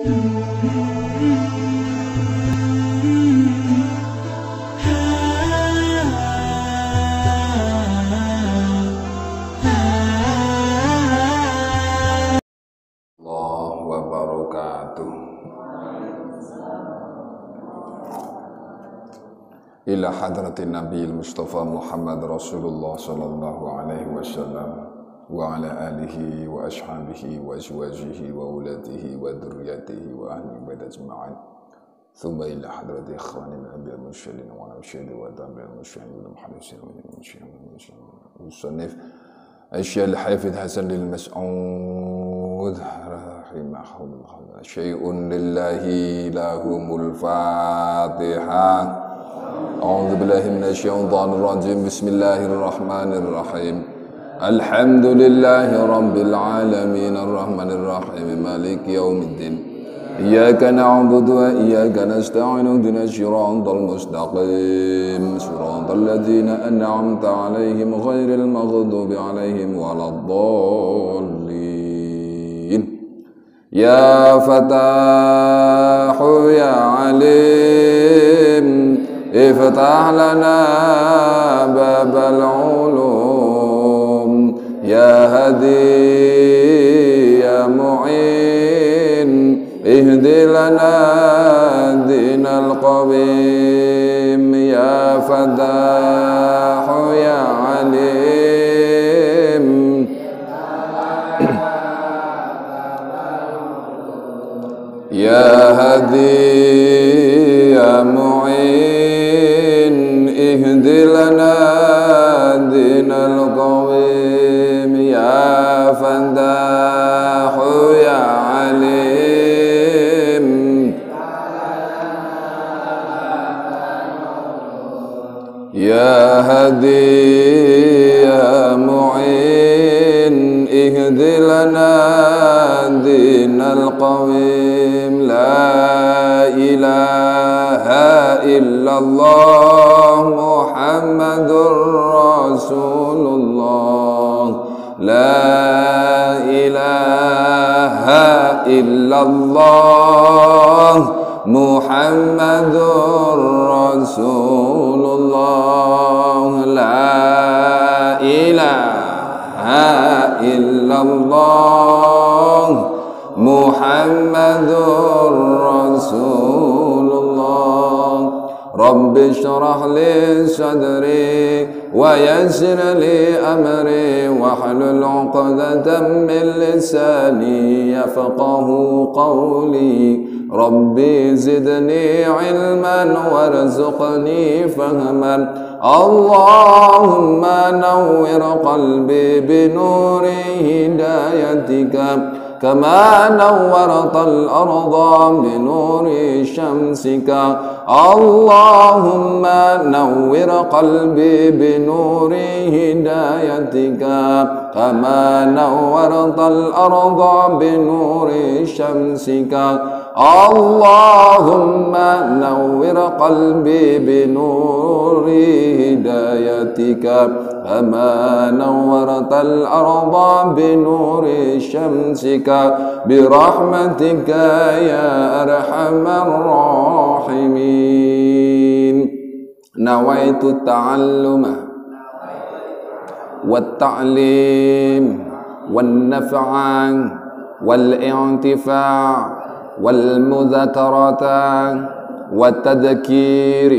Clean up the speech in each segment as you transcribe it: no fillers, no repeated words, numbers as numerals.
Ila hadratin Nabi Mustafa Muhammad Rasulullah sallallahu alaihi wasallam wa ala alihi wa ashabihi wa azwajihi wa ulatihi wa dhurriyyatihi wa ahli bait ajma'in. Thumma ila hadrati ikhwani min anbiya al-mursalin wa al-mursalin wa tabi'il al-mursalin wa al-muhaddisin wa al-musannif Asy-Syaikh al-Hafidz Hasan al-Mas'ud rahimahullah. Syai'un lillahi lahumul Fatihah. A'udzu billahi minasyaitonir rajim. Bismillahirrahmanirrahim. Alhamdulillahi rabbil alamin arrahmanir rahim maliki yaumiddin. Iyyaka na'budu wa iyyaka nasta'in ihdinas siratal mustaqim siratal ladzina an'amta 'alaihim ghairil maghdubi 'alaihim waladdallin. Ya Fatahu ya Alim iftah lana babal ulum ya hadi ya mu'in ihdi lana dinal qawim ya fatahu ya alim ya hadi ya mu'in ihdi lana dinal qawim ya fatahu ya alim ya hadi ya mu'in ihdi lana dinal qawim la ilaha illallah Muhammadur Rasulullah la ilaha illallah Muhammadur Rasulullah la ilaha illallah Muhammadur Rasulullah. Rabbi shrah li sadri wa yassir li amri wahlul 'uqdatam min lisani yafqahu qawli. Rabbi zidni ilman warzuqni fahman. Allahumma nawwir qalbi binuri hidayatika كما نورت الأرض بنور شمسك. اللهم نور قلبي بنور هدايتك كما نورت الأرض بنور شمسك. اللهم نور قلبي بنور هدايتك كما نورت الأرض بنور شمسك برحمتك يا أرحم الراحمين. نويت التعلم والتعليم والنفع والانتفاع والمذاكرة والتذكير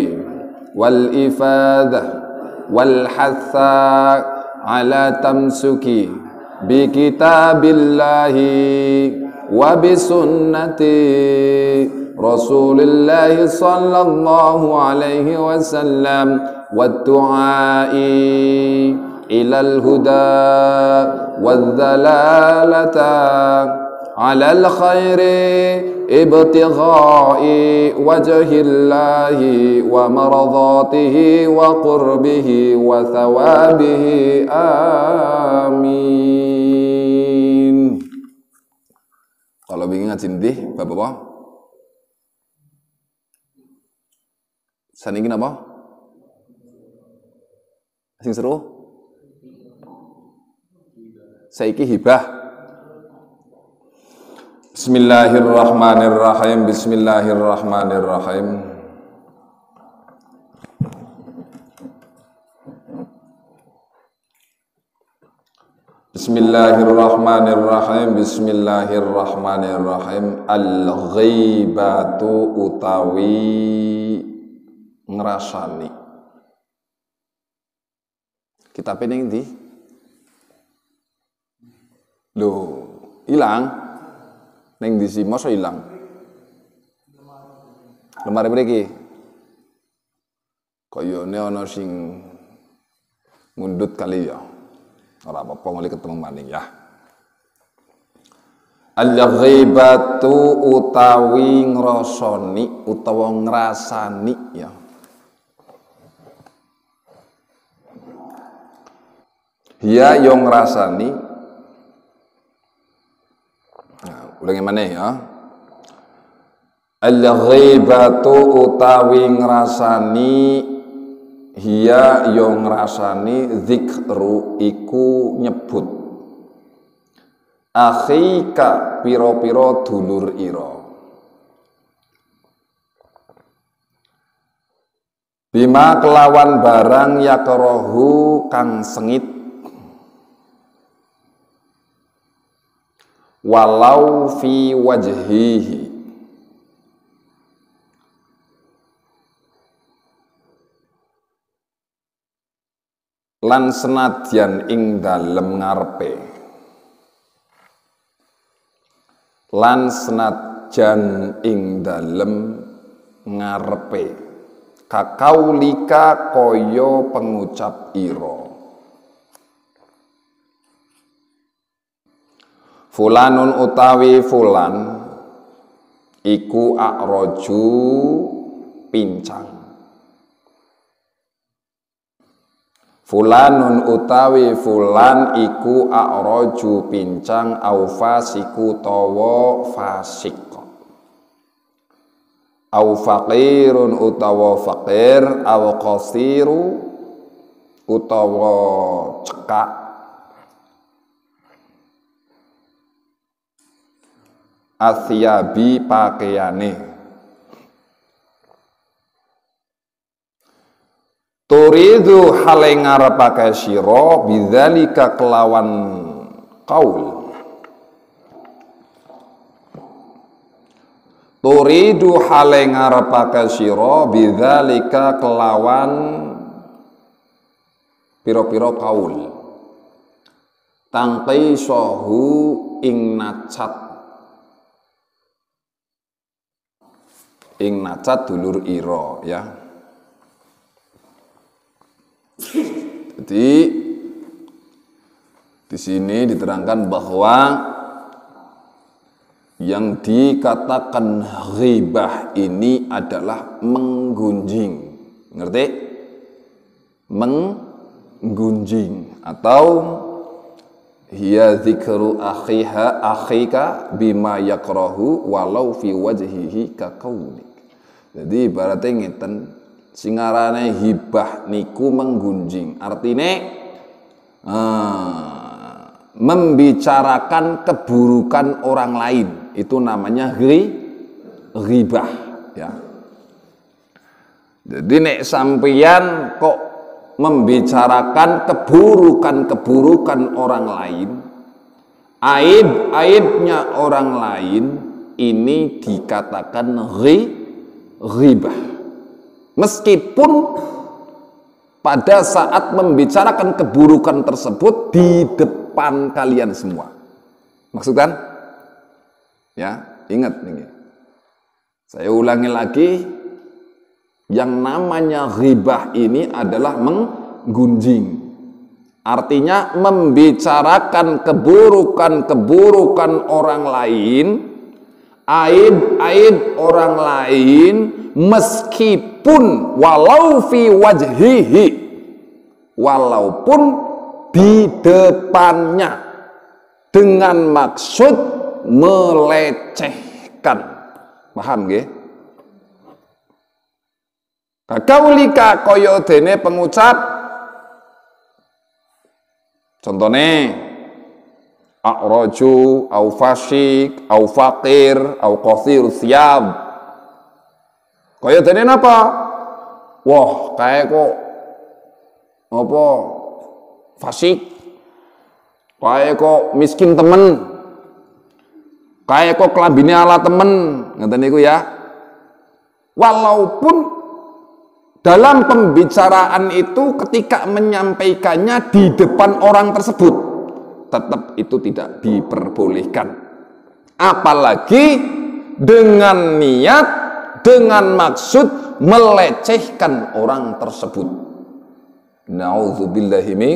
والإفادة والحث على تمسك بكتاب الله وبسنة رسول الله صلى الله عليه وسلم والدعاء إلى الهدى والدلالة على الخير ابتغاء وجه الله ومرضاته وقربه وثوابه. آمين. Kalau bingung ngaji ndih, Bapak-bapak. Saniki napa? Sing seru? Saiki hibah. Bismillahirrahmanirrahim. Bismillahirrahmanirrahim. Bismillahirrahmanirrahim. Bismillahirrahmanirrahim. Al-ghaibatu utawi ngrasani. Kitab ini ndi? Loh, ilang? Neng di sini masa hilang. Lemari mriki. Koyone ana sing mundut kali ya. Ora apa-apa mulai ketemu maning ya. Al-ghaibatu utawi ngrasani utawa ngrasani ya. Hiya yo ngrasani. Ulangi mana ya? Al-ghaibatu utawi ngrasani hiya yo ngrasani zikru iku nyebut akhika piro-piro dulur ira bima kelawan barang yakrohu kang sengit walau fi wajhihi lan senadyan ing dalem ngarepe lan senadyan ing dalem ngarepe kakaulika kaya pengucap ira fulanun utawi fulan iku a'raju pincang. Fulanun utawi fulan iku a'raju pincang au fasiku tawa fasik. Au faqirun utawa faqir au qasiru utawa cekak asyabi pakaiane turidu hale ngarepake sira bidzalika kelawan qaul turidu hale ngarepake sira bidzalika kelawan pira-pira qaul tangkai sahu ing nacat dulur ira ya. Jadi di sini diterangkan bahwa yang dikatakan ghibah ini adalah menggunjing. Ngerti? Menggunjing atau hiya dzikru akhika bima yakrahu walau fi wajhihi ka kaulik. Jadi ibaratnya ngeten singarane hibah niku menggunjing. Artine membicarakan keburukan orang lain. Itu namanya ghibah ya. Jadi nek sampeyan kok membicarakan keburukan orang lain, aib-aibnya orang lain, ini dikatakan ghibah. Meskipun pada saat membicarakan keburukan tersebut di depan kalian semua. Maksud kan? Ya, ingat nih. Saya ulangi lagi, yang namanya ghibah ini adalah menggunjing. Artinya membicarakan keburukan-keburukan orang lain, aib-aib orang lain, meskipun walau fi wajhihi, walaupun di depannya, dengan maksud melecehkan. Paham nggih? Kakaulika kaya dene pengucap, contohnya a'raju au fasik au faqir au qathir thiyab. Kaya dene napa? Wah, kae kok apa fasik. Kae kok miskin temen. Kae kok klambine ala temen, ngoten niku ya. Walaupun dalam pembicaraan itu ketika menyampaikannya di depan orang tersebut, tetap itu tidak diperbolehkan. Apalagi dengan niat, dengan maksud melecehkan orang tersebut. Nauzubillahi min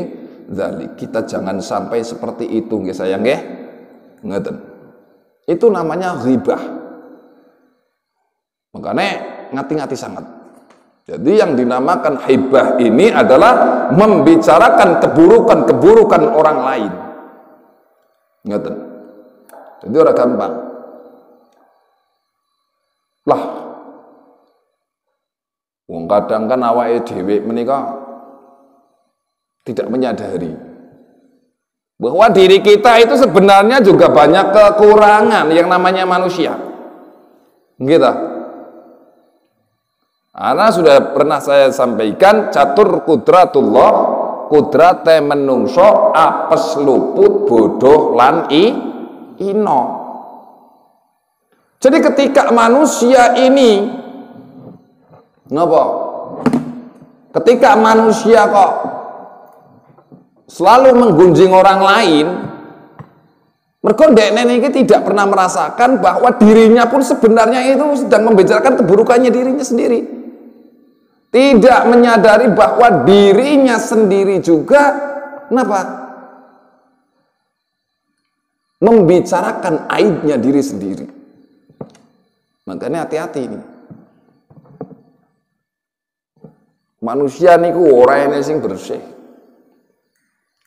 dzalik. Kita jangan sampai seperti itu nggih sayang nggih. Ngoten. Itu namanya ghibah. Makanya ngati-ngati sangat. Jadi yang dinamakan hibah ini adalah membicarakan keburukan-keburukan orang lain. Ngoten. Jadi ora gampang. Lah, wong kadang kan awake dhewe menika tidak menyadari bahwa diri kita itu sebenarnya juga banyak kekurangan yang namanya manusia. Gitu. Karena sudah pernah saya sampaikan, catur kudratullah, kudrate menungso apes luput bodoh lan ino. Jadi ketika manusia ini ngapa? Ketika manusia kok selalu menggunjing orang lain, mergo dekne iki tidak pernah merasakan bahwa dirinya pun sebenarnya itu sedang membicarakan keburukannya dirinya sendiri. Tidak menyadari bahwa dirinya sendiri juga kenapa? Membicarakan aibnya diri sendiri. Makanya hati-hati ini. Manusia niku ora ene sing bersih.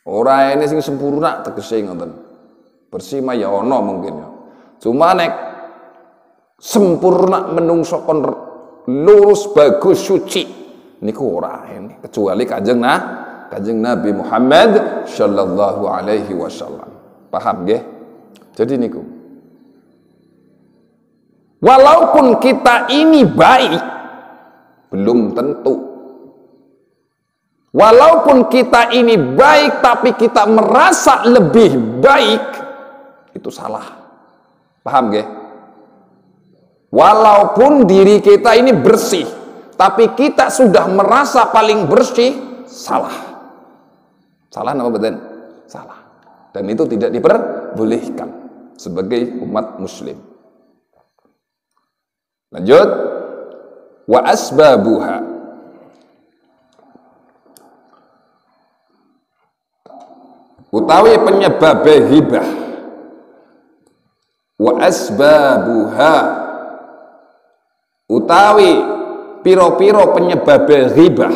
Ora ene sing sempurna tegese ngoten. Bersih mah ya ana mungkin ya. Cuma nek sempurna menungso kon lurus bagus suci niku ora ene kecuali kanjeng Nabi Muhammad sallallahu alaihi wasallam. Paham nggih? Jadi niku. Walaupun kita ini baik belum tentu. Walaupun kita ini baik tapi kita merasa lebih baik, itu salah. Paham nggih? Walaupun diri kita ini bersih tapi kita sudah merasa paling bersih, salah. Salah apa betul? Salah. Dan itu tidak diperbolehkan sebagai umat muslim. Lanjut. Wa asbabuha, utawi penyebab ghibah. Wa asbabuha, utawi piro-piro penyebab ghibah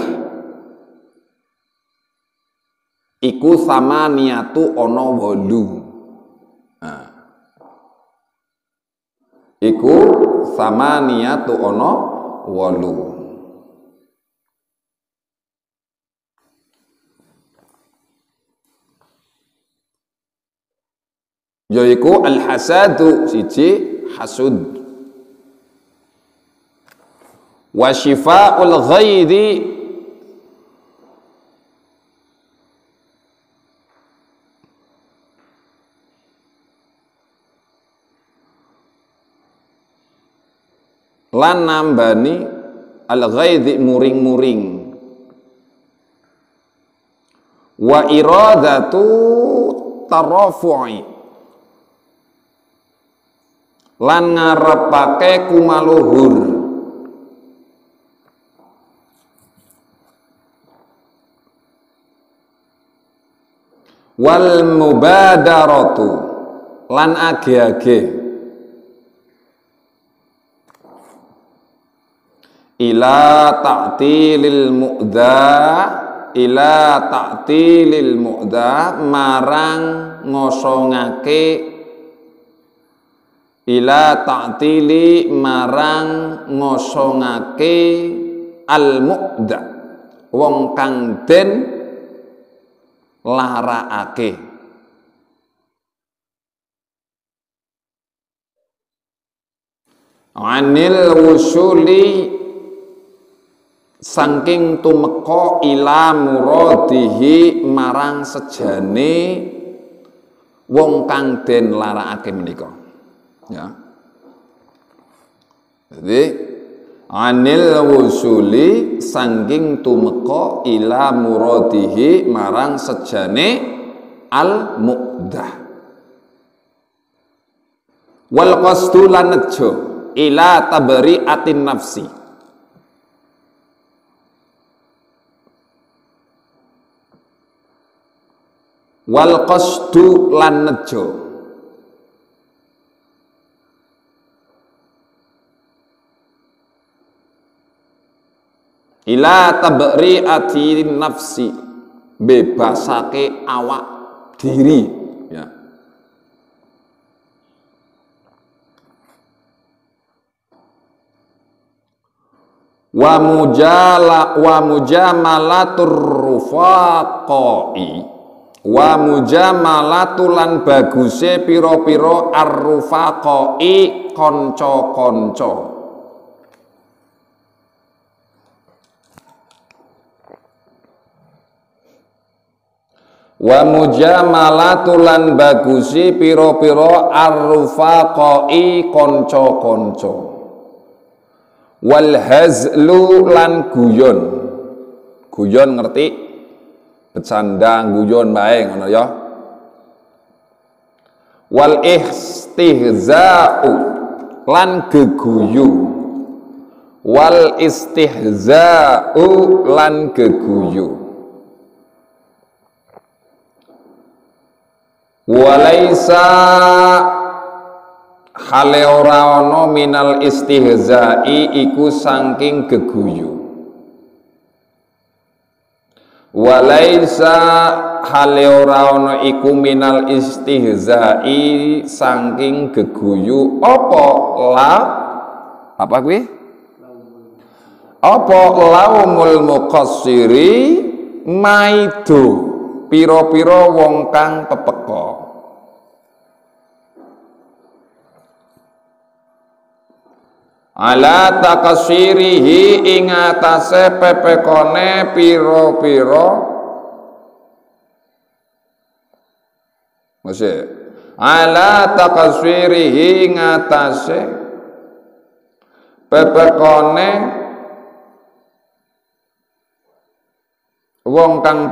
iku sama niatu ono wolu. Nah, iku sama niatu ono wolu. Yaiku al-hasadu siji hasud, wa syifa'ul ghaidhi lan nambani al-ghaidhi muring-muring, wa iradatu tarafu'i lan ngarepake kumaluhur, wal mubadaratu lan age-age ila ta'tilil mu'dha marang ngosongake, ila ta'tili marang ngosongake al mu'dha wong kang den larakake. anil wusuli saking tumeka ila muradihi marang sejane wong kang den larakake menika ya. Jadi anil wusuli saking tumeka ila muradihi marang sejane al muqdah wal qasdu lan nejo ila tabri'atin nafsi wal qasdu lan nejo ila tabri'atin nafsi bebasake awak diri ya. Wa mujamalatur rufaqai wa mujamalatulan baguse pira-pira ar-rufaqai kanca-kanca wa mujamalatulan bagusi pira-pira ar-rufaqai kanca-kanca wal hazlu lan guyon. Guyon ngerti? Bercanda guyon bae ngono ya. Wal istihza'u lan geguyu. Wal istihza'u lan geguyu. Walaisa hale ora ana minal istihza'i iku saking geguyu. Walaisa hale ora ana iku minal istihza'i saking geguyu apa kuwi? Apa laumul muqassiri maido pira-pira wong kang pepeka. Ala takasirihi ing atase pepekone pira-pira masih ala takasirihi ing atase pepekone wong kang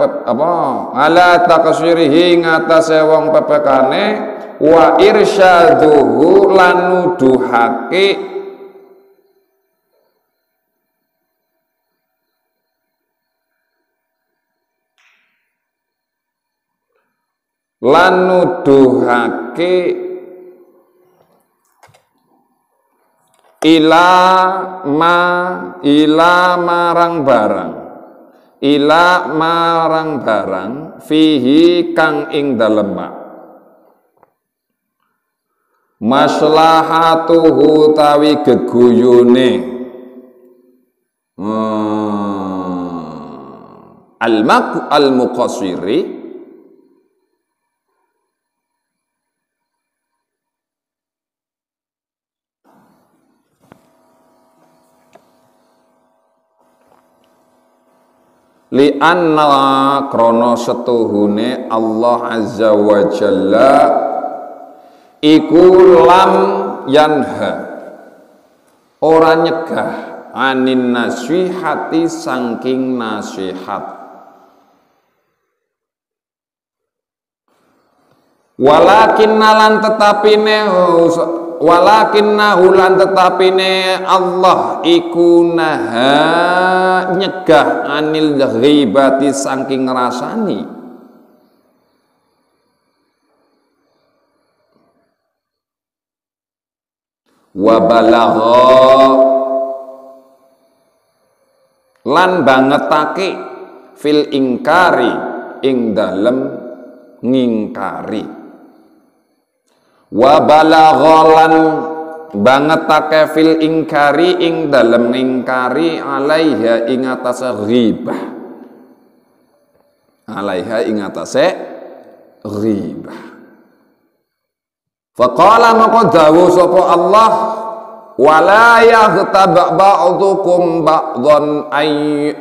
ala takasirihi ing atase wong pepekane wa irsyaduhu lan nuduhake lan nuduhake ila marang barang fihi kang ing dalem maslahatuhu tawi geguyune al-muqassiri li anna krono setuhune Allah azza wa jalla iku lam yanha ora nyegah anin nasihati saking nasihat walakin nahulan tetapine Allah iku naha nyegah anil ghibati saking ngrasani wa balagha lan bangetake fil ingkari ing dalem ngingkari wa balaghalan bangetake fil ingkari ing dalem ngingkari alaiha ing atase ghibah faqala maka dawuh sapa Allah wala yaghtab ba'dukum ba'dhan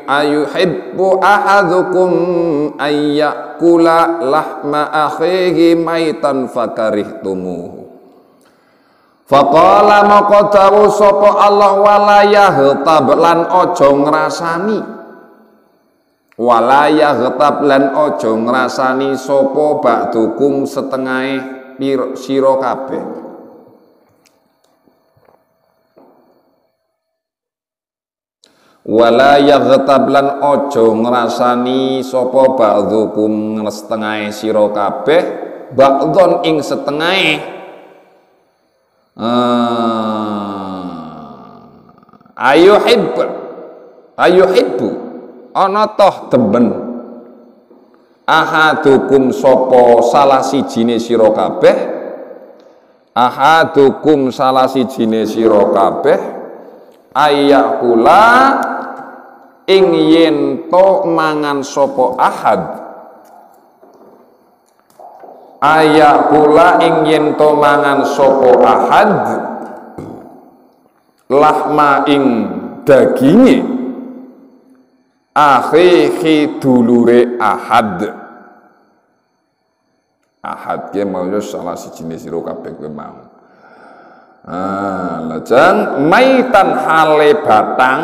ayuhibbu ahadukum ayyakula lahma akhihi maitan fakarihtumuhu. Faqala maka dawuh sapa Allah wala yaghtab lan aja ngrasani, wala yaghtab lan aja ngrasani sapa ba'dukum setengahe sira kabeh. Wala yaghtab lan aja ngrasani sapa ba'dukum setengahe sira kabeh ba'dhon ing setengahe ayuhibbu ana toh demen ahadukum sapa salah sijine sira kabeh ahadukum salah sijine sira kabeh ayakula ing yen to mangan sapa ahad ayakula ing yen to mangan sapa ahad lahma ing daginge akhihi dulure ahad ki mau salah sijine sira kabeh kowe mau lajeng maitan hale batang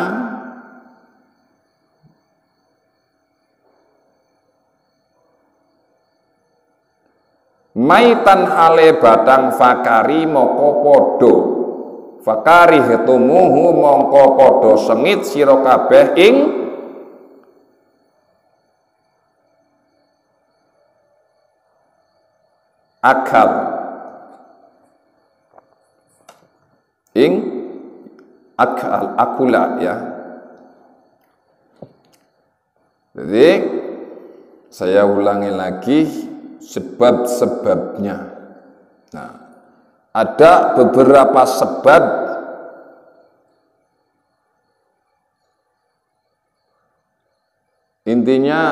maitan hale batang fakari moko podo fakari hitumuhu mongko podo sengit sira kabeh ing akal ing akal akula ya. Jadi saya ulangi lagi sebab-sebabnya. Nah, ada beberapa sebab intinya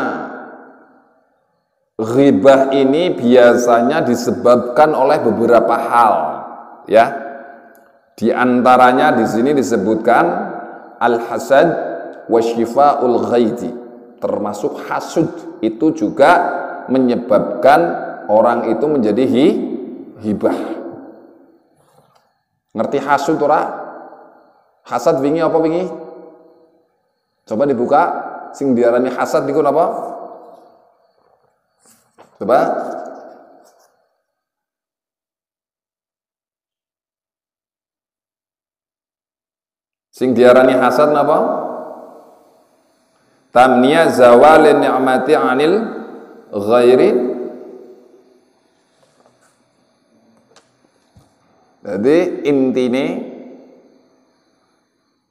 ghibah ini biasanya disebabkan oleh beberapa hal ya. Di antaranya di sini disebutkan al-hasad wa syifa'ul ghaidi, termasuk hasud itu juga menyebabkan orang itu menjadi hibah. Ngerti hasud ora? Hasad wingi apa wingi? Coba dibuka sing diarani hasad niku napa? Coba. Sing diarani hasad napa? Tamniya zawalin ni'mati 'anil ghairi. Jadi intine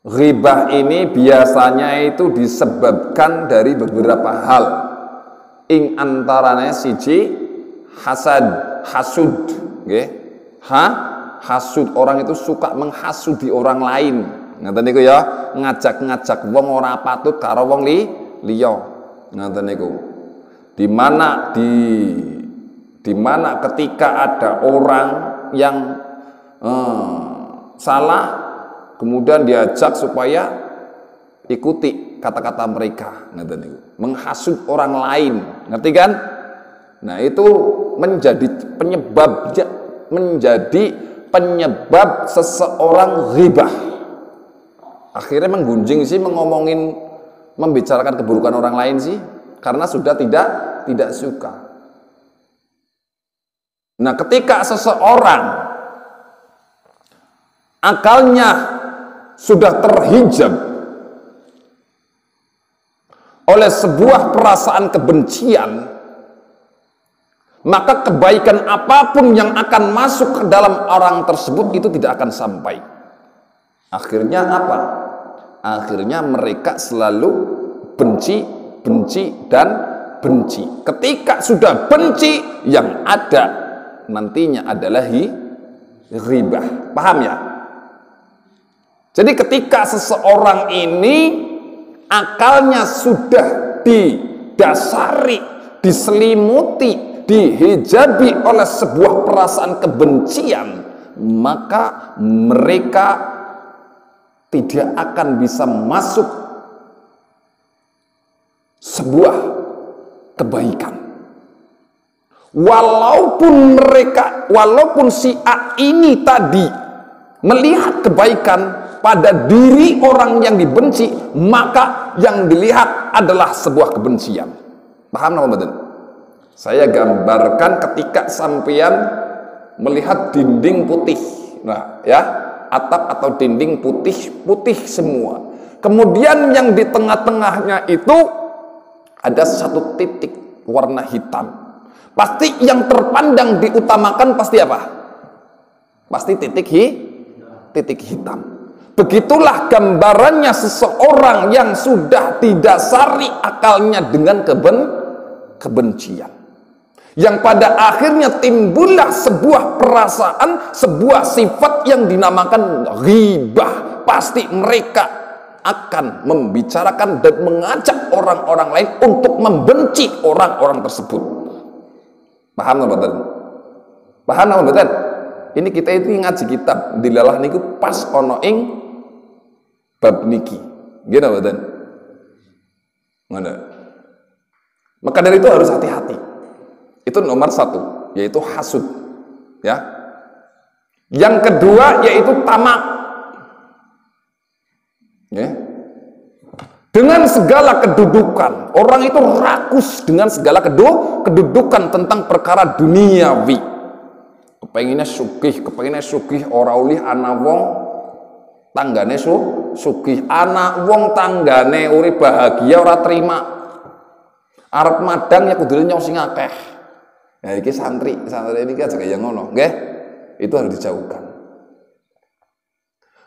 ghibah ini biasanya itu disebabkan dari beberapa hal. Ing antaranya siji hasud, nggih. Hasud, orang itu suka menghasudi orang lain. Ngoten niku ya, ngajak-ngajak wong ora patut karo wong liya. Ngoten niku. Di mana ketika ada orang yang salah kemudian diajak supaya ikuti kata-kata mereka, ngoten niku. Menghasut orang lain, ngerti kan? Nah, itu menjadi penyebab seseorang ghibah. Akhirnya menggunjing sih, membicarakan keburukan orang lain sih, karena sudah tidak suka. Nah, ketika seseorang akalnya sudah terhijab oleh sebuah perasaan kebencian, maka kebaikan apapun yang akan masuk ke dalam orang tersebut itu tidak akan sampai. Akhirnya apa? Akhirnya mereka selalu benci dan benci. Ketika sudah benci, yang ada nantinya adalah ghibah. Paham ya? Jadi ketika seseorang ini akalnya sudah didasari, diselimuti, dihijabi oleh sebuah perasaan kebencian, maka mereka tidak akan bisa masuk sebuah kebaikan. Walaupun si A ini tadi melihat kebaikan pada diri orang yang dibenci, maka yang dilihat adalah sebuah kebencian. Paham nama betul? Saya gambarkan ketika sampean melihat dinding putih, nah ya, atap atau dinding putih semua. Kemudian yang di tengah-tengahnya itu ada satu titik warna hitam. Pasti yang terpandang diutamakan pasti apa? Pasti titik hitam. Begitulah gambarannya seseorang yang sudah didasari akalnya dengan kebencian. Yang pada akhirnya timbullah sebuah perasaan, sebuah sifat yang dinamakan ghibah. Pasti mereka akan membicarakan dan mengajak orang-orang lain untuk membenci orang-orang tersebut. Paham nggak betul? Paham nggak betul? Ini kita itu ngaji kitab dilalah niku pas ono ing bab niki. Gimana betul? Mana? Maka dari itu harus hati-hati. Itu nomor satu, yaitu hasud, ya. Yang kedua yaitu tamak, ya. Dengan segala kedudukan, orang itu rakus dengan segala kedudukan tentang perkara duniawi. Kepenginnya sugih, ora ulih anak wong tanggane sugih, anak wong tanggane urip bahagia ora terima. Arep madang ya kudu nyong sing akeh. Ya iki santri ini aja kaya ngono, nggih. Itu harus dijauhkan.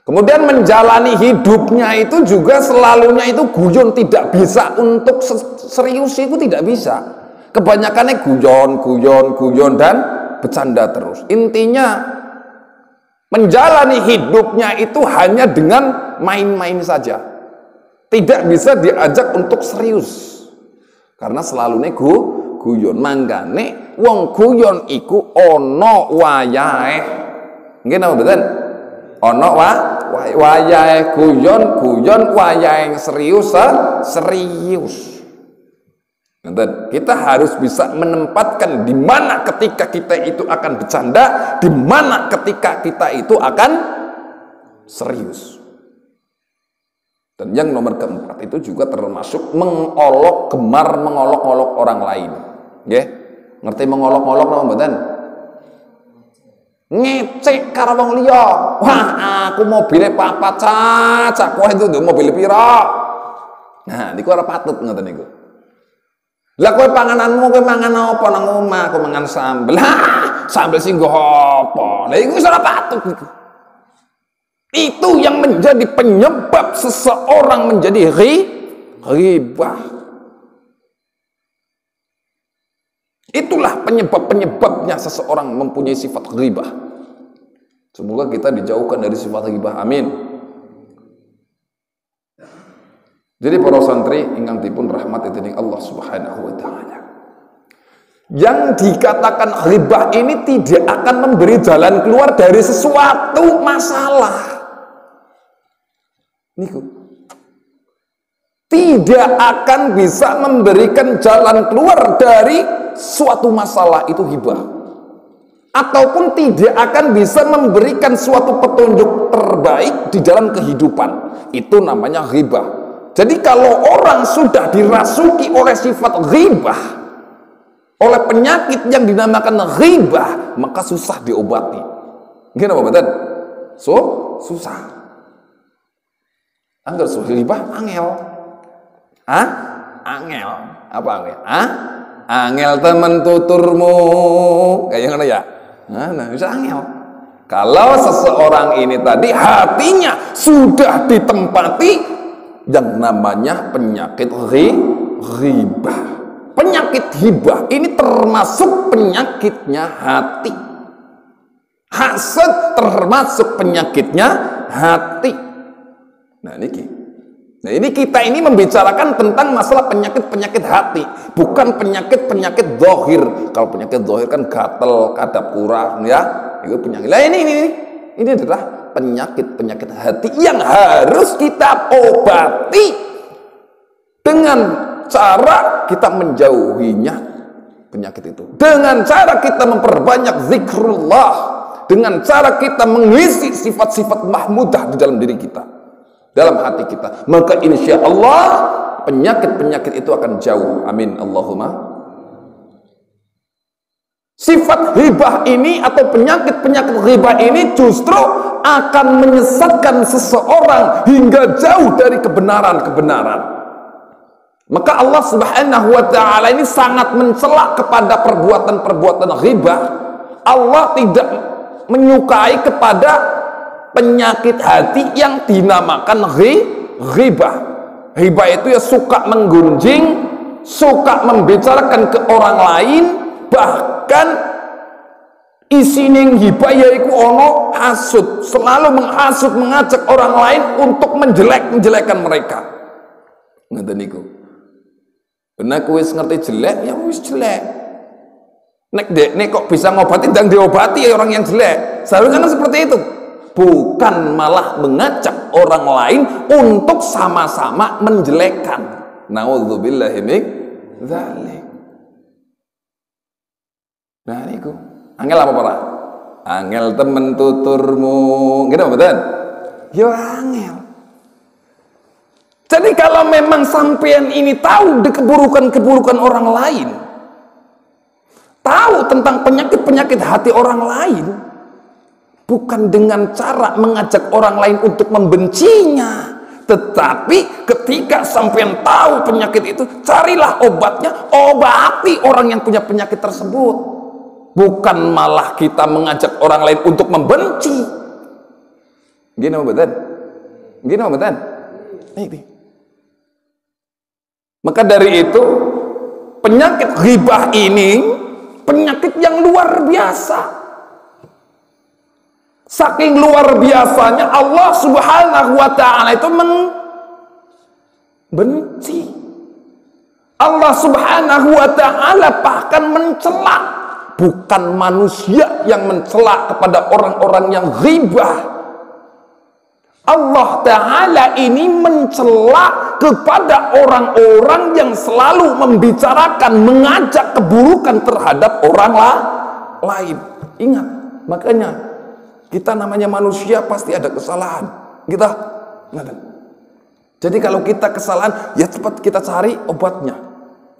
Kemudian menjalani hidupnya itu juga selalunya itu guyon, tidak bisa untuk serius itu tidak bisa. Kebanyakannya guyon dan bercanda terus. Intinya menjalani hidupnya itu hanya dengan main-main saja. Tidak bisa diajak untuk serius. Karena selalunya guyon. Manggane wong guyon iku ono wayahe. Nggih napa mboten? Ono wayahe guyon wayahe serius. Kita harus bisa menempatkan di mana ketika kita itu akan bercanda, di mana ketika kita itu akan serius. Dan yang nomor keempat itu juga termasuk gemar mengolok-olok orang lain. Nggih? Ngerti mengolok-olok napa mboten? Ngecek karo wong liya. Wah, aku mobile papat cacak, kowe itu mobil pira? Nah, niku ora patut ngoten niku. Lah kowe pangananmu kowe mangan apa nang omah? Aku mangan sambel. Hah, sambel sing nggo apa? Lah iku wis ora patut niku. Itu yang menjadi penyebab seseorang menjadi ghibah. Itulah penyebabnya seseorang mempunyai sifat ghibah. Semoga kita dijauhkan dari sifat ghibah. Amin. Jadi para santri ingkang dipun rahmati dening Allah Subhanahu wa taala. Yang dikatakan ghibah ini tidak akan memberi jalan keluar dari sesuatu masalah. Niku. Tidak akan bisa memberikan jalan keluar dari suatu masalah, itu ghibah. Ataupun tidak akan bisa memberikan suatu petunjuk terbaik di dalam kehidupan, itu namanya ghibah. Jadi kalau orang sudah dirasuki oleh sifat ghibah, oleh penyakit yang dinamakan ghibah, maka susah diobati. Gimana betul? Susah. Angger ghibah angel. Angel. Apa angel? Angel temen tuturmu. Kayak ngono ya. Nah, bisa angel. Kalau seseorang ini tadi hatinya sudah ditempati yang namanya penyakit ghibah. Penyakit ghibah ini termasuk penyakitnya hati. Hasad termasuk penyakitnya hati. Nah ini kita ini membicarakan tentang masalah penyakit-penyakit hati, bukan penyakit-penyakit zahir. Kalau penyakit zahir kan gatel, kadap kurang, ya. Itu penyakit. Lah ini Ini adalah penyakit-penyakit hati yang harus kita obati dengan cara kita menjauhinya penyakit itu. Dengan cara kita memperbanyak zikrullah, dengan cara kita mengisi sifat-sifat mahmudah di dalam diri kita, dalam hati kita, maka insya Allah penyakit-penyakit itu akan jauh. Amin Allahumma. Sifat ghibah ini atau penyakit-penyakit ghibah ini justru akan menyesatkan seseorang hingga jauh dari kebenaran-kebenaran. Maka Allah Subhanahu wa ta'ala ini sangat mencela kepada perbuatan-perbuatan ghibah. Allah tidak menyukai kepada penyakit hati yang dinamakan ghibah. Ghibah itu ya suka menggunjing, suka membicarakan ke orang lain, bahkan isi ning ghibah yaiku ono hasud, selalu menghasut, mengajak orang lain untuk menjelek-menjelekan mereka. Ngoten niku. Benar wis ngerti jelek, ya wis jelek. Nek kok bisa ngobati dan diobati orang yang jelek. Seharusnya kan seperti itu. Bukan malah mengajak orang lain untuk sama-sama menjelekkan. Nauzubillahi min dzalik. Nah niku, angel apa ora? Angel temen tuturmu. Gitu betul? Ya angel. Jadi kalau memang sampean ini tahu di keburukan-keburukan orang lain, tahu tentang penyakit-penyakit hati orang lain, bukan dengan cara mengajak orang lain untuk membencinya, tetapi ketika sampean tahu penyakit itu, carilah obatnya, obati orang yang punya penyakit tersebut. Bukan malah kita mengajak orang lain untuk membenci. Gini betul? Gini betul? Ini. Maka dari itu penyakit ghibah ini penyakit yang luar biasa. Saking luar biasanya Allah Subhanahu wa ta'ala itu membenci. Allah Subhanahu wa ta'ala bahkan mencela. Bukan manusia yang mencela kepada orang-orang yang ghibah. Allah Ta'ala ini mencela kepada orang-orang yang selalu membicarakan, mengajak keburukan terhadap orang lain. Ingat, makanya kita namanya manusia pasti ada kesalahan. Kita nggak. Jadi kalau kita kesalahan, ya cepat kita cari obatnya.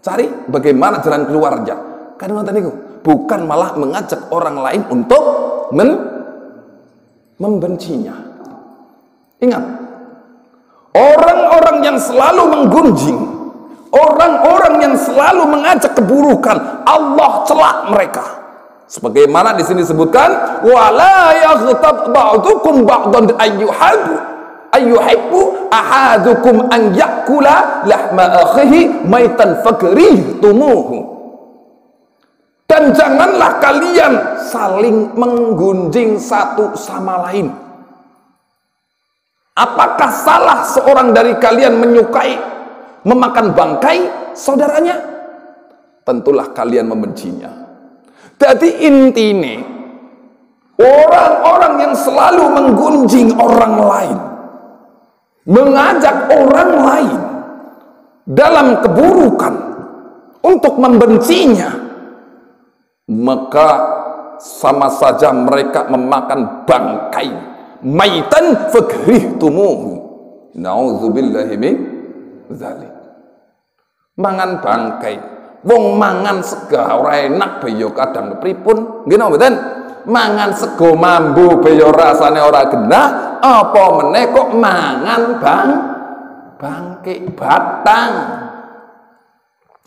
Cari bagaimana jalan keluarnya. Kan ngoten niku. Bukan malah mengajak orang lain untuk membencinya. Ingat, orang-orang yang selalu menggunjing, orang-orang yang selalu mengajak keburukan, Allah celak mereka. Sebagaimana di sini disebutkan, wala yaghtab ba'dukum ba'dan ayyuhibbu ahadukum an yakula lahma akhihi maitan fakrihtumuhu. Dan janganlah kalian saling menggunjing satu sama lain. Apakah salah seorang dari kalian menyukai memakan bangkai saudaranya? Tentulah kalian membencinya. Jadi intinya orang-orang yang selalu menggunjing orang lain, mengajak orang lain dalam keburukan untuk membencinya, maka sama saja mereka memakan bangkai. Maitan fakrihtumuhu. Nauzubillahi min dzalik. Mangan bangkai. Wong mangan sega ora enak be yo kadang pripun? Nggih napa mboten? Mangan sego mambu be yo rasane ora genah, apa meneh kok mangan bangkai batang.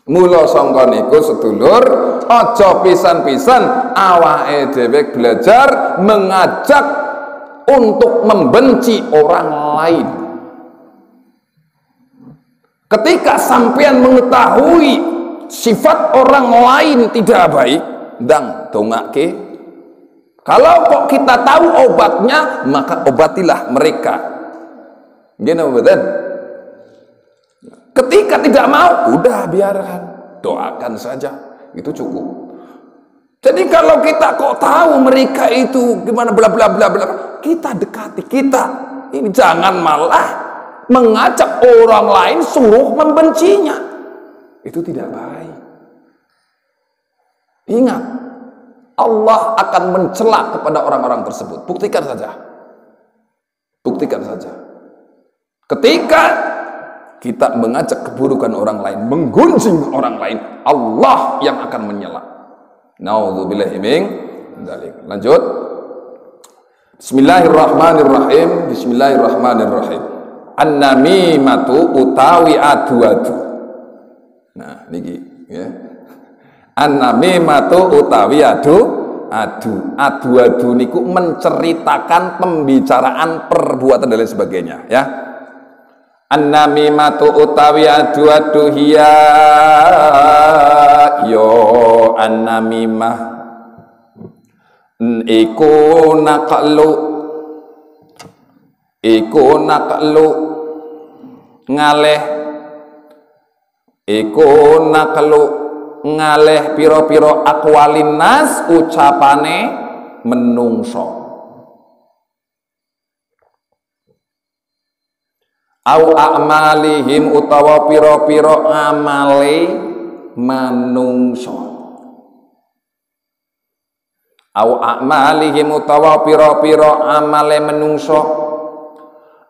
Mula sangka niku sedulur, aja pisan-pisan awake dhewe belajar mengajak untuk membenci orang lain. Ketika sampean mengetahui sifat orang lain tidak baik, ndang dongake. Kalau kok kita tahu obatnya, maka obatilah mereka. Gini betul? Ketika tidak mau, udah biarkan, doakan saja, itu cukup. Jadi kalau kita kok tahu mereka itu gimana bla bla bla bla, kita dekati, kita ini jangan malah mengajak orang lain suruh membencinya. Itu tidak baik. Ingat, Allah akan mencela kepada orang-orang tersebut. Buktikan saja. Buktikan saja. Ketika kita mengajak keburukan orang lain, menggunjing orang lain, Allah yang akan menyela. Na'udzubillahi min dzalik. Lanjut. Bismillahirrahmanirrahim. Bismillahirrahmanirrahim. An-namimatu utawi adu-adu. Nah, niki ya. An-namimatu utawi adu-adu niku menceritakan pembicaraan, perbuatan dan lain sebagainya ya. An-namimatu utawi adu-adu hiya yo an-namimah iku naqlu ngaleh piro-piro akwalin nas ucapane menungso au a'malihim utawa piro-piro amale manungso au a'malihim utawa piro-piro amale menungso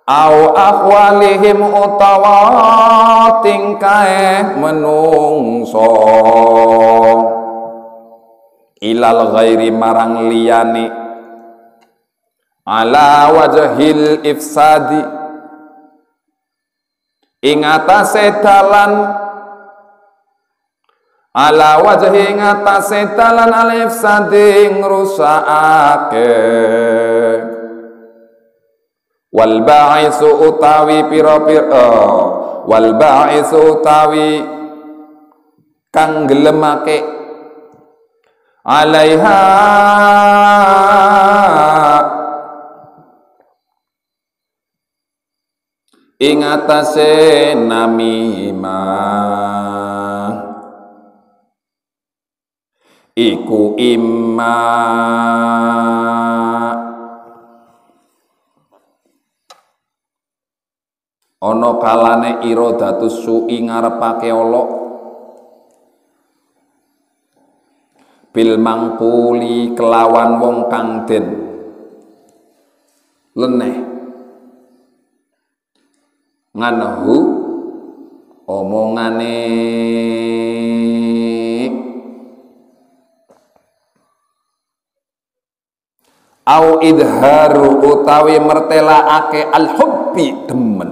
au akhwalihim utawa tingkae menungso ilal ghairi marang liyane ala wajhil ifsadi ing atase dalan ala wajhi ngatasé dalan alif sading rusakake wal ba'isu utawi pira-pira wal ba'isu utawi kang gelemake alaiha ing atase namimah iku imma ana kalane iradatus su'i ngarepake ala bil mangkuli kelawan wong kang den leneh nganahu omongane au idharu utawi mertelaake al-hubbi demen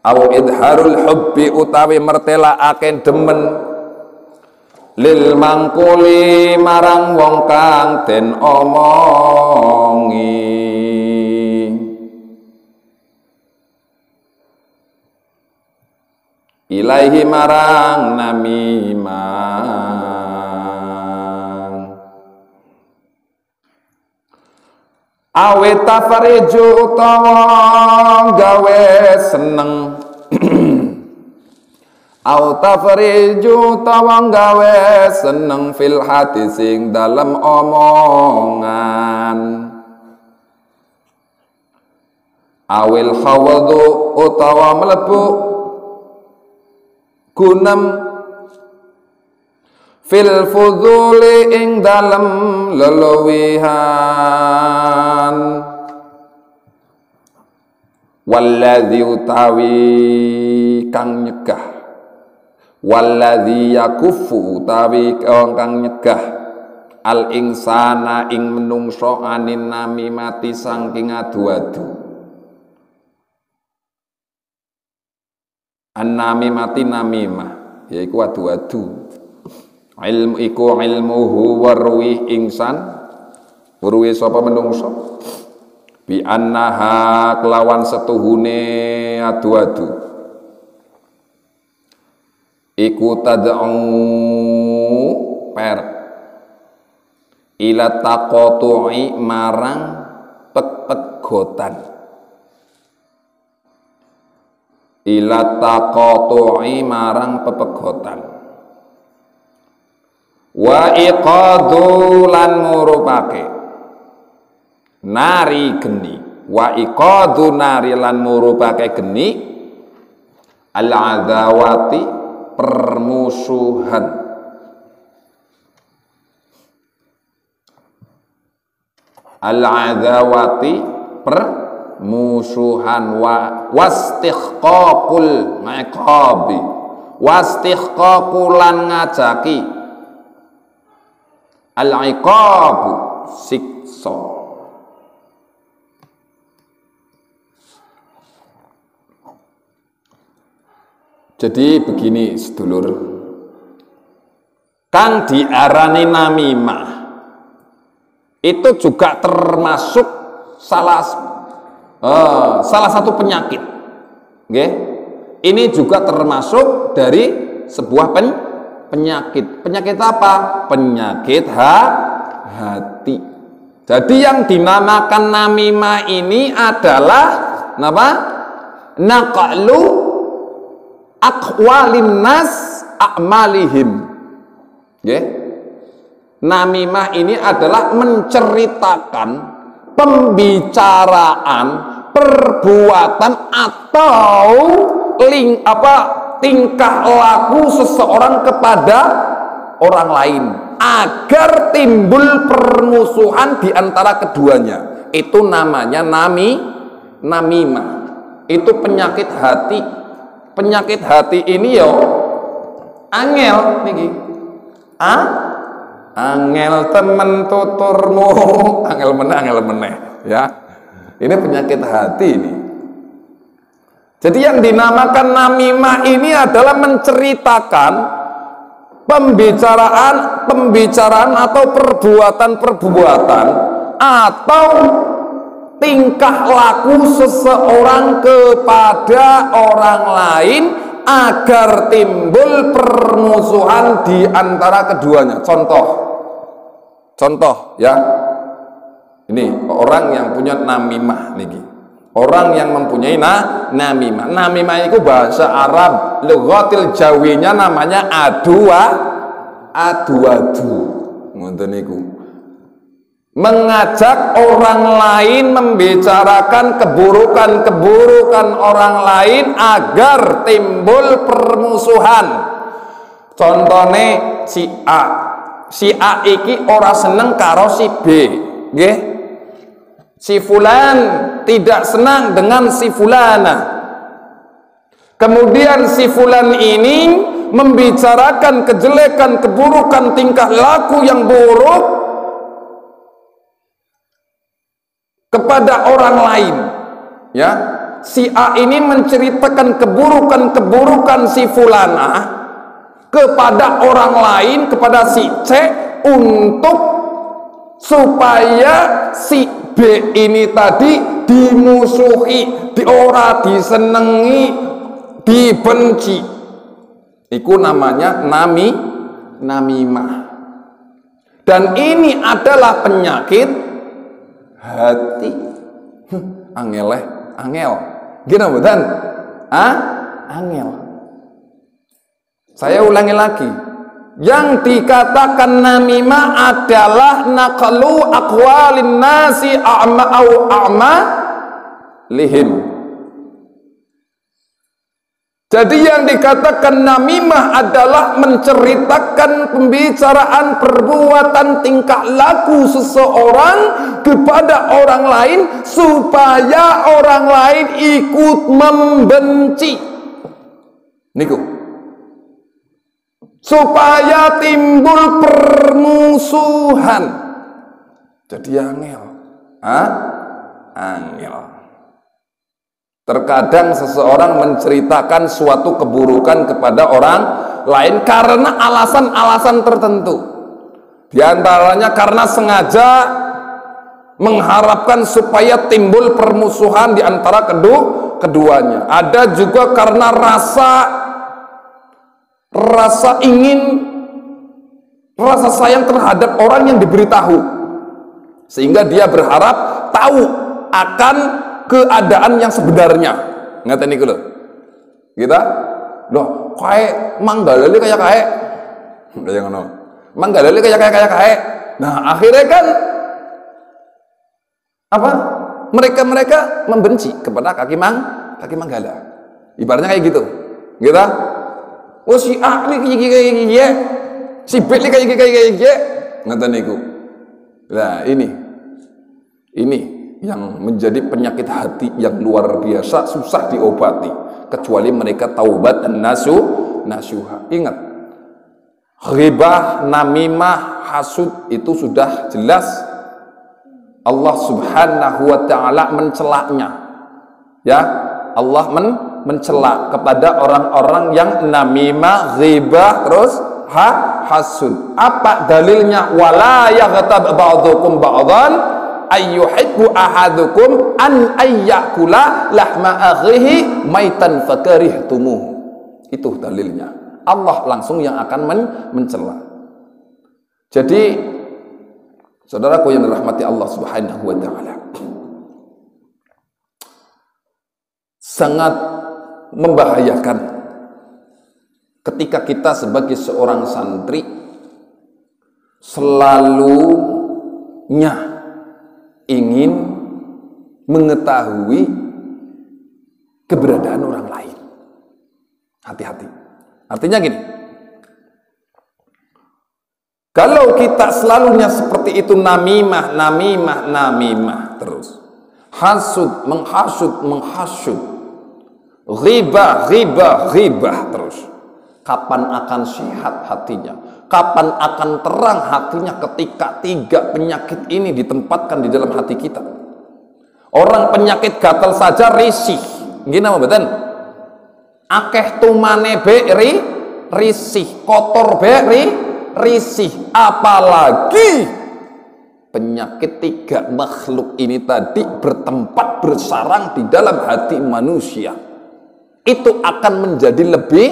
au idharul hubbi utawi mertelaake demen lil mangkuli marang wong kang den omongi ilaihi marang namimah awe tafariju utawa gawe seneng au tafariju utawa gawe seneng fil hati sing dalem omongan awil khawadu utawa mlebu gunem fil fuduli ing dalem leluwihan walladzi utawi kang nyegah walladzi yakufu utawi kang nyegah al insana ing menungso anin namimati saking adu-adu an namimati namimah yaiku adu-adu ilmu iku ilmuhu warwi ingsan warwi sapa menungso bi annaha kelawan setuhune adu-adu iku tad'u per ila taqatu'i marang pegotan ila taqatu'i marang pepegotan Wa iqadu lan murupake nari geni. Wa iqadu nari lan murupake geni al-adawati permusuhan. Al-adawati permusuhan wastighqaqul iqabi wastighqaqulan ngajaki al-iqabu siksa. Jadi begini sedulur, kang diarani namimah itu juga termasuk salah satu penyakit. Okay? Ini juga termasuk dari sebuah penyakit. Penyakit apa? Penyakit hati. Jadi yang dinamakan namimah ini adalah apa? Naqlu aqwalin nas a'malihim. Okay? Namimah ini adalah menceritakan pembicaraan, perbuatan atau tingkah laku seseorang kepada orang lain agar timbul permusuhan di antara keduanya. Itu namanya namimah. Itu penyakit hati. Penyakit hati ini yo angel niki. Angel temen tuturmu, angel meneh ya. Ini penyakit hati ini. Jadi yang dinamakan namimah ini adalah menceritakan pembicaraan atau perbuatan atau tingkah laku seseorang kepada orang lain agar timbul permusuhan di antara keduanya. Contoh ya, ini orang yang punya namimah niki, orang yang mempunyai namimah. Namimah itu bahasa Arab, lughatil jawinya namanya adu, ngoten niku. Mengajak orang lain membicarakan keburukan orang lain agar timbul permusuhan. Contohnya si A iki ora seneng karo si B, nggih. Si fulan tidak senang dengan si fulana. Kemudian si fulan ini membicarakan kejelekan, keburukan, tingkah laku yang buruk kepada orang lain, ya. Si A ini menceritakan keburukan si fulana kepada orang lain, kepada si C, untuk supaya si B ini tadi dimusuhi, disenengi, dibenci. Itu namanya namimah. Dan ini adalah penyakit hati. Angel. Gini betul? Angel. Saya ulangi lagi. Yang dikatakan namimah adalah naqlu aqwalin nasi a'ma lihim. Jadi yang dikatakan namimah adalah menceritakan pembicaraan, perbuatan, tingkah laku seseorang kepada orang lain supaya orang lain ikut membenci. Niku. Supaya timbul permusuhan. Jadi angel. Angel. Terkadang seseorang menceritakan suatu keburukan kepada orang lain karena alasan-alasan tertentu. Di antaranya karena sengaja mengharapkan supaya timbul permusuhan di antara keduanya. Ada juga karena rasa sayang terhadap orang yang diberitahu, sehingga dia berharap tahu akan keadaan yang sebenarnya. Ngeten niku lho. Kita loh kayak manggalele kayak ngono. Manggala kayak. Nah, akhirnya kan apa? Mereka membenci kepada kaki Manggala. Ibaratnya kayak gitu. Gitu. Oh si A ini kayak gini, si B ini kayak gini. Ngoten niku. Nah, ini yang menjadi penyakit hati yang luar biasa, susah diobati kecuali mereka taubat dan nasuha. Ingat, ghibah, namimah, hasud itu sudah jelas Allah Subhanahu wa taala mencelaknya. Ya, Allah mencela kepada orang-orang yang namimah, ghibah, terus hasud. Apa dalilnya? Wala yaghtab ba'dukum ba'dhan ayyuhibbu ahadukum an ayyakula lahma akhihi maitan fakarihtumuh. Itu dalilnya. Allah langsung yang akan mencela. Jadi saudaraku yang dirahmati Allah Subhanahu wa taala, sangat membahayakan ketika kita sebagai seorang santri selalunya ingin mengetahui keberadaan orang lain. Hati-hati. Artinya gini, kalau kita selalunya seperti itu, namimah terus, hasud, menghasud, ghibah terus, kapan akan sehat hatinya? Kapan akan terang hatinya ketika 3 penyakit ini ditempatkan di dalam hati kita? Orang penyakit gatal saja risih, gini apa betul? Akeh tumane risih, kotor risih, apalagi penyakit 3 makhluk ini tadi bertempat bersarang di dalam hati manusia, itu akan menjadi lebih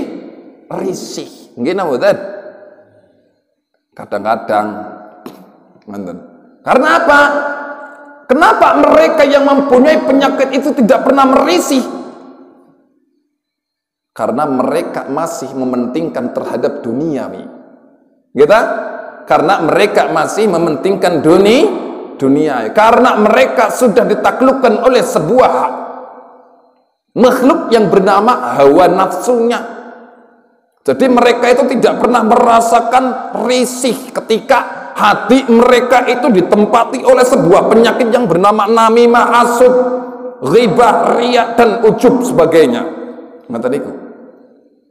risih. Gini apa betul? Kadang-kadang, karena apa? Kenapa mereka yang mempunyai penyakit itu tidak pernah merisih? Karena mereka masih mementingkan terhadap duniawi. Gitu? Karena mereka masih mementingkan dunia. Karena mereka sudah ditaklukkan oleh sebuah makhluk yang bernama hawa nafsunya. Jadi mereka itu tidak pernah merasakan risih ketika hati mereka itu ditempati oleh sebuah penyakit yang bernama namimah, hasud, ghibah, riya, dan ujub sebagainya.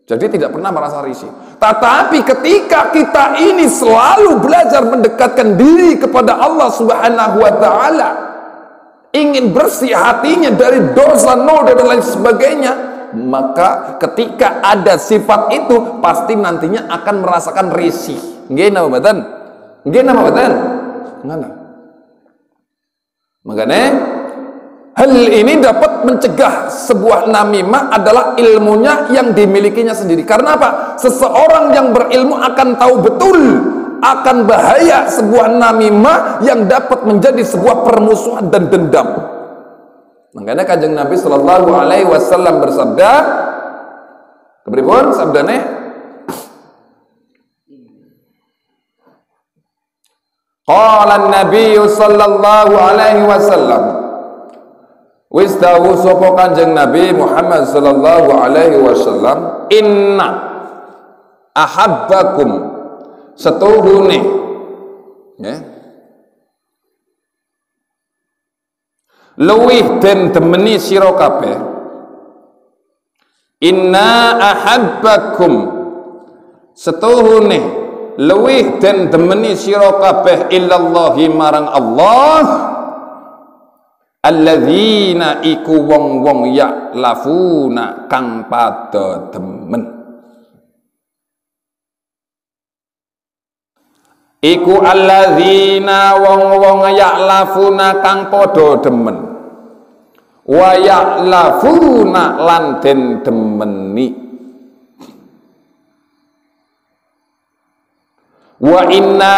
Jadi tidak pernah merasa risih. Tetapi ketika kita ini selalu belajar mendekatkan diri kepada Allah Subhanahu wa taala, ingin bersih hatinya dari dosa, noda dan lain sebagainya, maka ketika ada sifat itu pasti nantinya akan merasakan risih. Nggih napa mboten? Nggih napa mboten? Ngono. Makanya hal ini dapat mencegah sebuah namimah adalah ilmunya yang dimilikinya sendiri. Karena apa? Seseorang yang berilmu akan tahu betul akan bahaya sebuah namimah yang dapat menjadi sebuah permusuhan dan dendam. Makanya Kanjeng Nabi sallallahu alaihi wasallam bersabda, kepripun sabdane? Qala an-nabiy sallallahu alaihi wasallam, wis dawuh sapa Kanjeng Nabi Muhammad sallallahu alaihi wasallam, inna ahabbakum setuhune, ya, luwih den demeni sira kabeh, inna ahabbakum setuhune luwih den demeni sira kabeh illallahi marang Allah, alladzina iku wong-wong ya'lafuna kang padha demen, iku alladzina wong-wong ya'lafuna kang padha demen, wa ya'lafuna lan den demeni, wa inna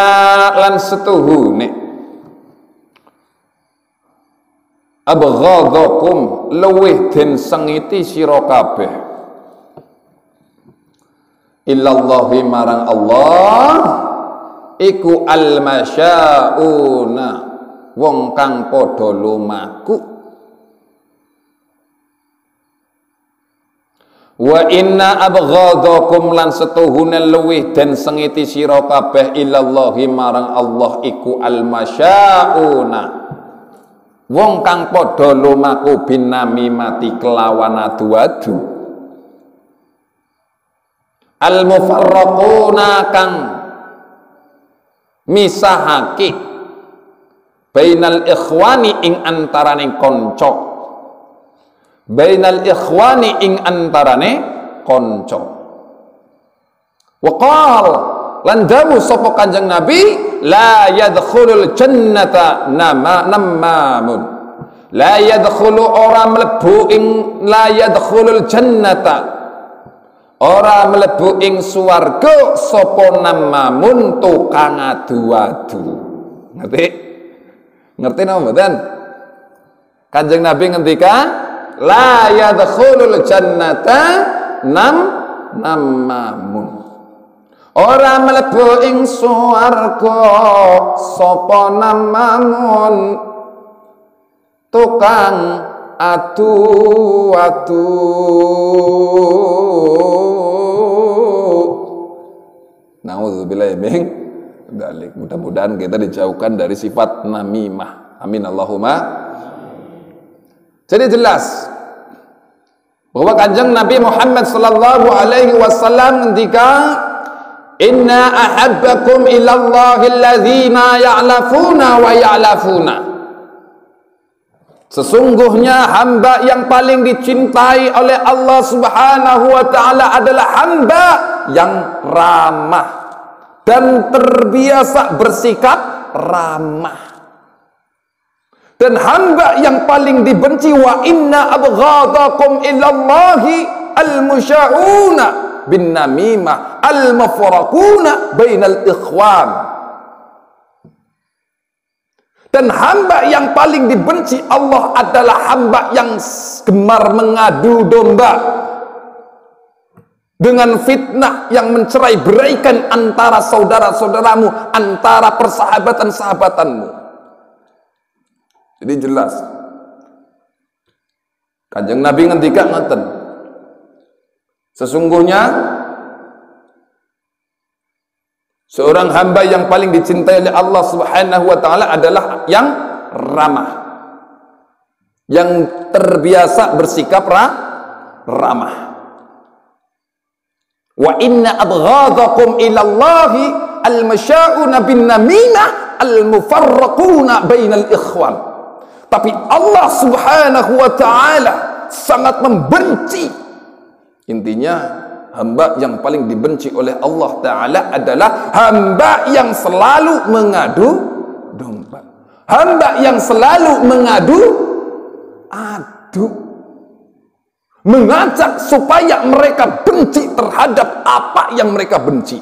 lan setuhune abghadakum luwih den sengiti sira kabeh illallahi marang Allah iku al-masyauna wong kang padha lumaku. Wa inna abghadakum lan setuhune luwih den sengiti sira kabeh ilallahi marang Allah iku al-masyauna wong kang padha lumaku binamimati kelawan adu-adu, al-mufarraquna kang misahake bainal ikhwani ing antaraning kanca, bainal ikhwani ing antarane kanca. Waqal lan dawu sapa Kanjeng Nabi, la yadkhulul jannata namamun, la yadkhulu ora mlebu ing, la yadkhulul jannata ora mlebu ing swarga sapa namamun tukang adu-adu. Ngerti? Ngerti napa mboten? Kanjeng Nabi ngendika la yadkhulul jannata namamun, ora mlebu ing swarga sapa namamun tukang adu-adu. Nauzubillahi min dzalik. Mudah-mudahan kita dijauhkan dari sifat namimah. Amin Allahumma. Jadi jelas bahwa Kanjeng Nabi Muhammad sallallahu alaihi wasallam ketika inna ahabbakum ilallahi alladzina ya'lafuna wa ya'lafuna, sesungguhnya hamba yang paling dicintai oleh Allah subhanahu wa ta'ala adalah hamba yang ramah dan terbiasa bersikap ramah. Dan hamba yang paling dibenci, wa inna abghadakum ilallahi al-musyauna bin namimah al-mufarraquna bainal ikhwan. Dan hamba yang paling dibenci Allah adalah hamba yang gemar mengadu domba dengan fitnah yang mencerai-beraikan antara saudara-saudaramu, antara persahabatan-sahabatanmu. Jadi jelas Kanjeng Nabi ngendika ngaten, sesungguhnya seorang hamba yang paling dicintai oleh Allah subhanahu wa ta'ala adalah yang ramah, yang terbiasa bersikap ramah. Wa inna abghadakum ilallahi al-masyauna bin namimah al-mufarraquna bainal ikhwan. Tapi Allah subhanahu wa ta'ala sangat membenci, intinya hamba yang paling dibenci oleh Allah ta'ala adalah hamba yang selalu mengadu domba, hamba yang selalu mengadu adu, mengajak supaya mereka benci terhadap apa yang mereka benci.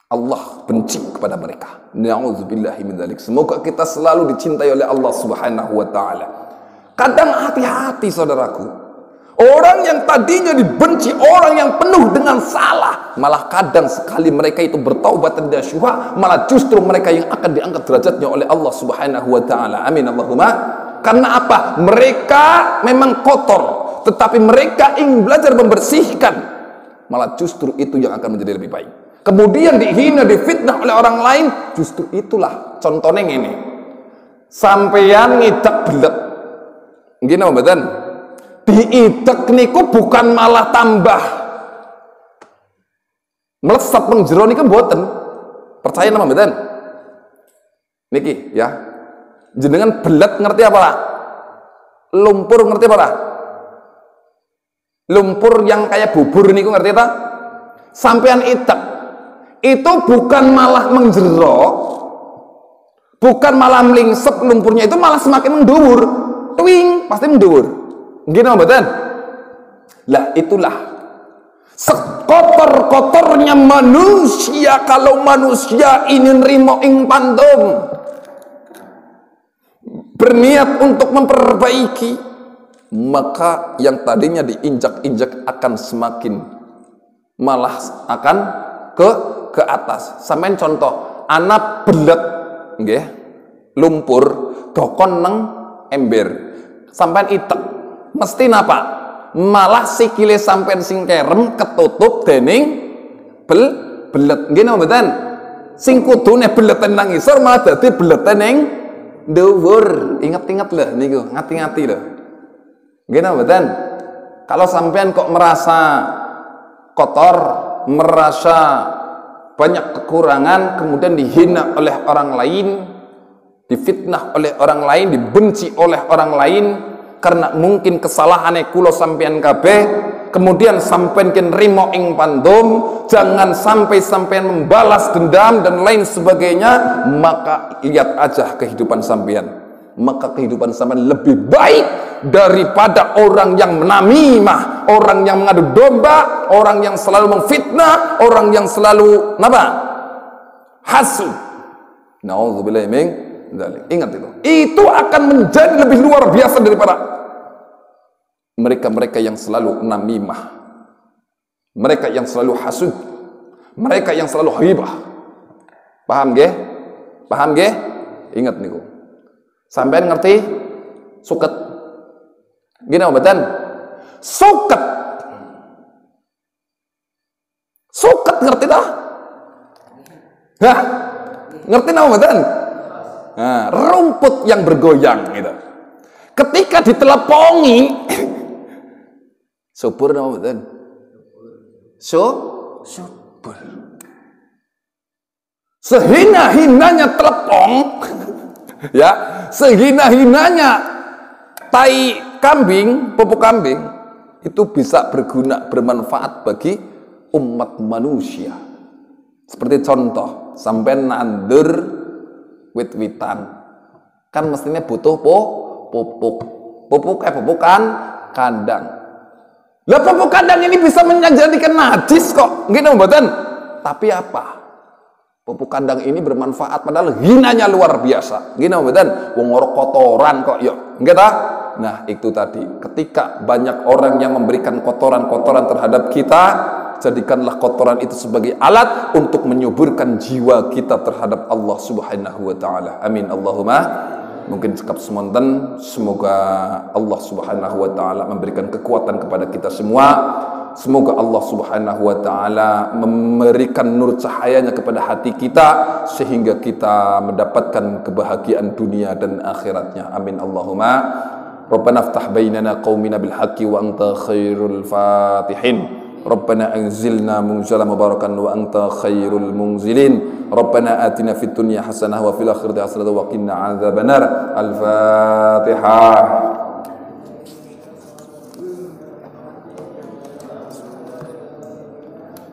Allah benci kepada mereka. Na'udzubillahi min dzalik. Semoga kita selalu dicintai oleh Allah subhanahu wa ta'ala. Kadang hati-hati saudaraku, orang yang tadinya dibenci, orang yang penuh dengan salah, malah kadang sekali mereka itu bertaubat dan nasuha, malah justru mereka yang akan diangkat derajatnya oleh Allah subhanahu wa ta'ala. Amin Allahumma. Karena apa? Mereka memang kotor, tetapi mereka ingin belajar membersihkan, malah justru itu yang akan menjadi lebih baik. Kemudian dihina, difitnah oleh orang lain, justru itulah contohnya ini. Sampeyan ngidak belet, gini apa betul? Diidak niku bukan malah tambah melesat mengjero niku mboten. Percaya nama betul? Niki ya, jenengan belet ngerti apa lah? Lumpur ngerti apa lah? Lumpur yang kayak bubur niku ngerti tak? Sampeyan idak itu bukan malah menjero, bukan malah melingsep lumpurnya, itu malah semakin mendubur, twing, pasti mendubur. Gini betul? Lah itulah sekotor-kotornya manusia. Kalau manusia ini nerimo ing pandom, berniat untuk memperbaiki, maka yang tadinya diinjak-injak akan semakin malah akan ke ke atas. Sampeyan contoh, anak belet nggih, lumpur dokon nang ember. Sampeyan itek, mesti napa? Malah sikile sampeyan sing kerem ketutup dening belet. Nggih napa mboten? Sing kudune beleten nang isor malah dadi beleten ning dhuwur. Ingat-ingat lho niku, ngati-ngati lho. Nggih napa mboten? Kalau sampean kok merasa kotor, merasa banyak kekurangan, kemudian dihina oleh orang lain, difitnah oleh orang lain, dibenci oleh orang lain karena mungkin kesalahannya kulo sampean kabeh, kemudian sampean ken rimo ing pandom, jangan sampai sampean membalas dendam dan lain sebagainya, maka lihat aja kehidupan sampean. Maka kehidupan sampean lebih baik daripada orang yang menamimah, orang yang mengadu domba, orang yang selalu memfitnah, orang yang selalu apa? Hasud. Nauzubillahi min dzalik. Ingat itu. Itu akan menjadi lebih luar biasa daripada mereka-mereka yang selalu namimah, mereka yang selalu hasud, mereka yang selalu ghibah. Paham nggih? Paham nggih? Ingat niku. Sampean ngerti suket? Gini obatan? Suket. Suket ngerti dah? Hah? Ngerti nama obatan? Nah, rumput yang bergoyang gitu. Ketika ditelepongi subur nama obatan? Subur. Sehina-hinanya telepon ya, sehina-hinanya tai kambing, pupuk kambing itu bisa berguna, bermanfaat bagi umat manusia. Seperti contoh, sampai nandur wit-witan kan mestinya butuh pupukan kandang. Lah pupuk kandang ini bisa menjadikan najis kok, nggih mboten? Tapi apa? Pupuk kandang ini bermanfaat, padahal hinanya luar biasa. Gini mboten, wong ora kotoran kok yo. Nggih ta? Nah, itu tadi. Ketika banyak orang yang memberikan kotoran-kotoran terhadap kita, jadikanlah kotoran itu sebagai alat untuk menyuburkan jiwa kita terhadap Allah Subhanahu wa taala. Amin Allahumma. Mungkin cekap semonten, semoga Allah Subhanahu wa taala memberikan kekuatan kepada kita semua. Semoga Allah Subhanahu wa taala memberikan nur cahayanya kepada hati kita sehingga kita mendapatkan kebahagiaan dunia dan akhiratnya. Amin Allahumma. Rabbana iftah bainana qaumina bil haqqi wa anta khairul fatihin. Rabbana anzilna munzalan mubarakan wa anta khairul munzilin. Rabbana atina fid dunya hasanah wa fil akhirati hasanah wa qina adzabannar. Al-Fatihah.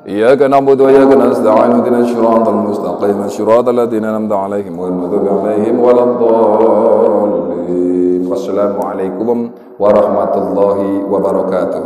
إياك نعبد وإياك نستعين اهدنا الصراط المستقيم صراط الذين أنعمت عليهم غير المغضوب عليهم ولا الضالين والسلام عليكم ورحمة الله وبركاته.